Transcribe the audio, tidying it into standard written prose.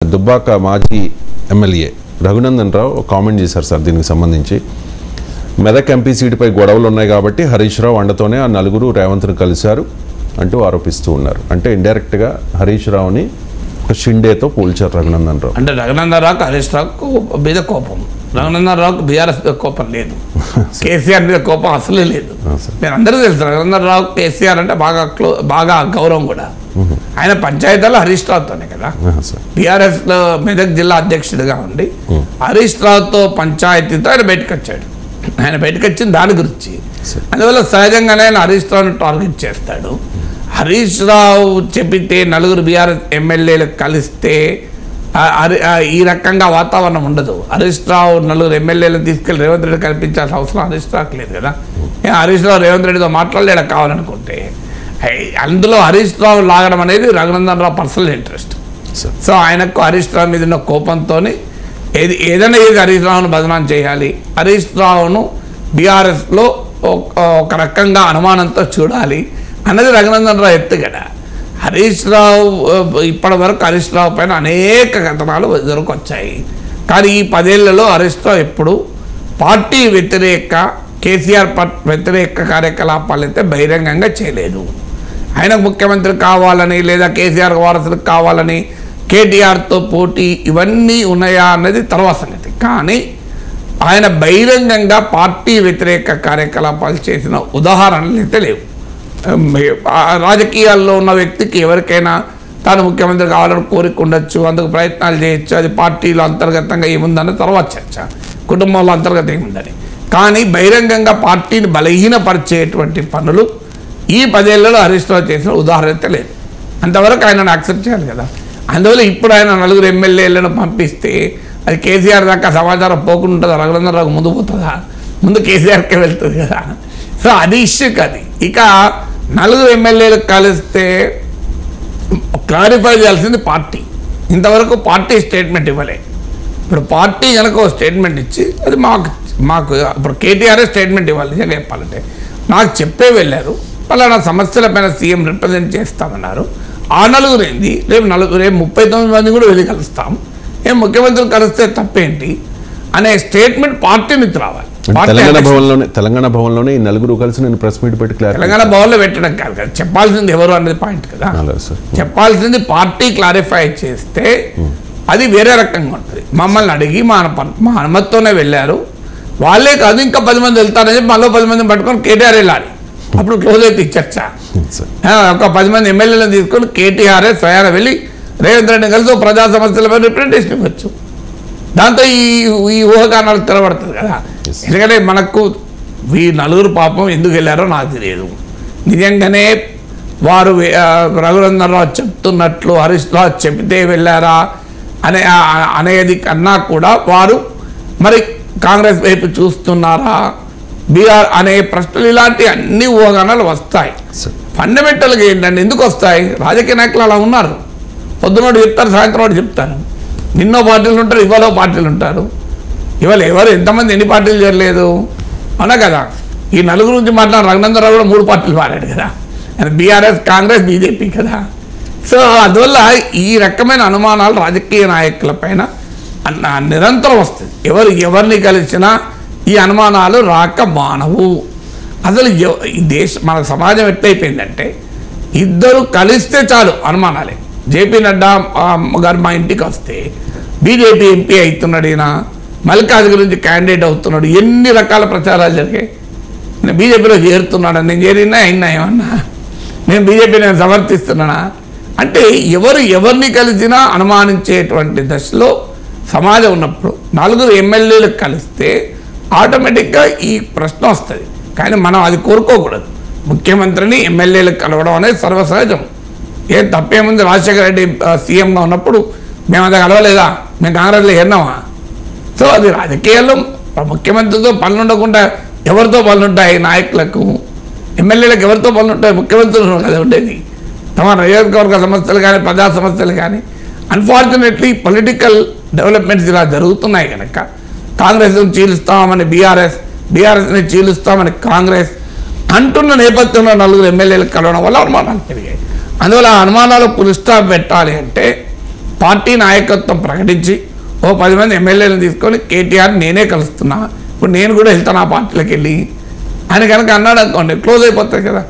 దుబ్బాక మాజీ MLA Raghunandan Rao comment చేశారు sir దీనికి సంబంధించి. మెదక్ ఎంపీ సీటుపై గొడవలు ఉన్నాయి కాబట్టి హరీష్ రావు అండతోనే ఆ నలుగురు రేవంత్ను కలిశారు అంటూ ఆరోపిస్తూ ఉన్నారు. అంటే ఇండైరెక్ట్గా హరీష్ రావుని షిండేతో పోల్చారు రఘునందన్ రావు. అంటే రఘునందన్ రావుకు హరీష్ రావుకు మీద కోపం, రఘునందన్ రావుకు బీఆర్ఎస్ మీద కోపం లేదు, కేసీఆర్ మీద కోపం అసలే లేదు. నేను అందరూ తెలుసు రఘునందన్ రావు కేసీఆర్ అంటే బాగా గౌరవం కూడా. ఆయన పంచాయతీలో హరీష్ రావుతోనే కదా బీఆర్ఎస్లో మెదక్ జిల్లా అధ్యక్షుడిగా ఉండి హరీష్ రావుతో పంచాయతీతో ఆయన బయటకు వచ్చాడు. ఆయన బయటకు వచ్చింది దాని గురించి. అందువల్ల సహజంగానే ఆయన హరీష్ రావుని టార్గెట్ చేస్తాడు. హరీష్ రావు చెప్పితే నలుగురు బీఆర్ఎస్ ఎమ్మెల్యేలు కలిస్తే ఈ రకంగా వాతావరణం ఉండదు. హరీష్ రావు నలుగురు ఎమ్మెల్యేలను తీసుకెళ్లి రేవంత్ రెడ్డి కల్పించాల్సిన అవసరం హరీష్ రావుకి లేదు కదా. హరీష్ రావు రేవంత్ రెడ్డితో మాట్లాడలేడా కావాలనుకుంటే. అందులో హరీష్ రావు లాగడం అనేది Raghunandan Rao personal interest. So ఆయనకు హరీష్ రావు మీద ఉన్న కోపంతో ఏదైనా హరీష్ రావును బదనాం చేయాలి, హరీష్ రావును బీఆర్ఎస్లో ఒక రకంగా అనుమానంతో చూడాలి అన్నది రఘునందన్ రావు ఎత్తుగడ. హరీష్ రావు ఇప్పటి వరకు హరీష్ రావు పైన అనేక కథనాలు ఎదురుకొచ్చాయి. కానీ ఈ 10 ఏళ్లలో హరీష్ రావు ఎప్పుడు పార్టీ వ్యతిరేక కేసీఆర్ వ్యతిరేక కార్యకలాపాలు అయితే బహిరంగంగా చేయలేదు. ఆయన ముఖ్యమంత్రి కావాలని లేదా కేసీఆర్ వారసులు కావాలని కేటీఆర్తో పోటీ ఇవన్నీ ఉన్నాయా అన్నది తర్వాత సంగతి. కానీ ఆయన బహిరంగంగా పార్టీ వ్యతిరేక కార్యకలాపాలు చేసిన ఉదాహరణలు అయితే లేవు. రాజకీయాల్లో ఉన్న వ్యక్తికి ఎవరికైనా తాను ముఖ్యమంత్రి కావాలని కోరిక ఉండొచ్చు, అందుకు ప్రయత్నాలు చేయొచ్చు. అది పార్టీలో అంతర్గతంగా ఏముందన్న తర్వాత చర్చ, కుటుంబంలో అంతర్గతం ఏముందని. కానీ బహిరంగంగా పార్టీని బలహీనపరిచేటువంటి పనులు ఈ 10 ఏళ్లలో హరీష్ రావు చేసిన ఉదాహరణ అయితే లేదు. అంతవరకు ఆయనను యాక్సెప్ట్ చేయాలి కదా. అందువల్ల ఇప్పుడు ఆయన నలుగురు ఎమ్మెల్యేలను పంపిస్తే అది కేసీఆర్ దాకా సమాచారం పోకుండా ఉంటుందా, రఘునందన్ రావుకు ముందు పోతుందా, ముందు కేసీఆర్కే వెళ్తుంది కదా. సో అది ఇష్యూ కాదు. ఇక నలుగురు ఎమ్మెల్యేలు కలిస్తే క్లారిఫై చేయాల్సింది పార్టీ. ఇంతవరకు పార్టీ స్టేట్మెంట్ ఇవ్వలే. ఇప్పుడు పార్టీ కనుక స్టేట్మెంట్ ఇచ్చి అది మాకు ఇప్పుడు కేటీఆర్ స్టేట్మెంట్ ఇవ్వాలి. నిజంగా చెప్పాలంటే నాకు చెప్పే వెళ్ళారు, పలానా సమస్యలపైన సీఎం రిప్రజెంట్ చేస్తామన్నారు. ఆ నలుగురు ఏంది, రేపు 39 మంది కూడా వెళ్ళి కలుస్తాం, ముఖ్యమంత్రులు కలిస్తే తప్పేంటి అనే స్టేట్మెంట్ పార్టీ నుంచి రావాలి. తెలంగాణ భవన్లోనే ఈ నలుగురు కలిసి నేను ప్రెస్ మీట్ పెట్టి తెలంగాణ భవన్లో పెట్టడం కాదు కదా, చెప్పాల్సింది ఎవరు అనేది పాయింట్ కదా. చెప్పాల్సింది పార్టీ క్లారిఫై చేస్తే అది వేరే రకంగా ఉంటుంది. మమ్మల్ని అడిగి మా అనుమతితోనే వెళ్ళారు, వాళ్ళే కాదు ఇంకా 10 మంది వెళ్తారని చెప్పి మళ్ళీ 10 మందిని పట్టుకొని కేటీఆర్ వెళ్ళాలి. అప్పుడు క్లోజ్ అయితే చర్చ. ఒక 10 మంది ఎమ్మెల్యేలను తీసుకొని కేటీఆర్ఏ స్వయాన వెళ్ళి రేవంత్ రెడ్డి కలిసి ప్రజా సమస్యలపై రిప్రజెంటేషన్ ఇవ్వచ్చు. దాంతో ఈ ఊహాగానాలు తెరబడుతుంది కదా. ఎందుకంటే మనకు ఈ నలుగురు పాపం ఎందుకు వెళ్ళారో నాకు తెలియదు. నిజంగానే వారు రఘునందన్ రావు చెప్తున్నట్లు హరీష్ రావు చెబితే వెళ్ళారా అనేది కన్నా కూడా వారు మరి కాంగ్రెస్ వైపు చూస్తున్నారా బీఆర్ అనే ప్రశ్నలు, ఇలాంటి అన్ని ఊహాగానాలు వస్తాయి. ఫండమెంటల్గా ఏంటంటే ఎందుకు వస్తాయి, రాజకీయ నాయకులు అలా ఉన్నారు. పొద్దునోడు చెప్తారు, సాయంత్రం వాడు చెప్తారు. నిన్నో పార్టీలు ఉంటారు, ఇవాళ పార్టీలు ఉంటారు. ఇవాళ ఎవరు ఎంతమంది ఎన్ని పార్టీలు చేరలేదు అవునా కదా. ఈ నలుగురు నుంచి మాట్లాడిన రఘునందన్ రావు కూడా 3 పార్టీలు మారాడు కదా. బీఆర్ఎస్, కాంగ్రెస్, బీజేపీ కదా. సో అందువల్ల ఈ రకమైన అనుమానాలు రాజకీయ నాయకుల పైన నిరంతరం వస్తుంది. ఎవరిని కలిసినా ఈ అనుమానాలు రాక మానవు. అసలు ఈ మన సమాజం ఎట్లయిపోయిందంటే ఇద్దరు కలిస్తే చాలు అనుమానాలే. జేపీ నడ్డా గారు మా ఇంటికి వస్తే బీజేపీ ఎంపీ అవుతున్నాడు, ఈయన మల్లికార్జున గురించి క్యాండిడేట్ అవుతున్నాడు, ఎన్ని రకాల ప్రచారాలు జరిగాయి. నేను బీజేపీలో చేరుతున్నాను, నేను చేరినా అయినా ఏమన్నా నేను బీజేపీని సమర్థిస్తున్నానా అంటే ఎవరిని కలిసినా అనుమానించేటువంటి దశలో సమాజం ఉన్నప్పుడు నలుగురు ఎమ్మెల్యేలు కలిస్తే ఆటోమేటిక్గా ఈ ప్రశ్న వస్తుంది. కానీ మనం అది కోరుకోకూడదు. ముఖ్యమంత్రిని ఎమ్మెల్యేలకు కలవడం అనేది సర్వసహజం. ఏం తప్పేముంది, రాజశేఖర రెడ్డి సీఎంగా ఉన్నప్పుడు మేము అది కలవలేదా, మేము కాంగ్రెస్లో ఏరినామా. సో అది రాజకీయాల్లో ముఖ్యమంత్రితో పనులు ఉండకుండా ఎవరితో పనులు ఉంటాయి, నాయకులకు ఎమ్మెల్యేలకు ఎవరితో పనులు ఉంటాయి, ముఖ్యమంత్రులు కదా ఉండేది. తమ నియోజకవర్గ సమస్యలు కానీ ప్రజా సమస్యలు కానీ. అన్ఫార్చునేట్లీ పొలిటికల్ డెవలప్మెంట్స్ ఇలా జరుగుతున్నాయి కనుక కాంగ్రెస్ని చీలుస్తామని బీఆర్ఎస్ని చీలుస్తామని కాంగ్రెస్ అంటున్న నేపథ్యంలో నలుగురు ఎమ్మెల్యేలకు కలవడం వల్ల అనుమానాలు పెరిగాయి. అందువల్ల ఆ అనుమానాలు పులి స్టాప్ పెట్టాలి అంటే పార్టీ నాయకత్వం ప్రకటించి ఓ 10 మంది ఎమ్మెల్యేలను తీసుకొని కేటీఆర్ నేనే కలుస్తున్నా, ఇప్పుడు నేను కూడా వెళ్తాను ఆ పార్టీలోకి వెళ్ళి అని కనుక అన్నాడు అనుకోండి, క్లోజ్ అయిపోతాయి కదా.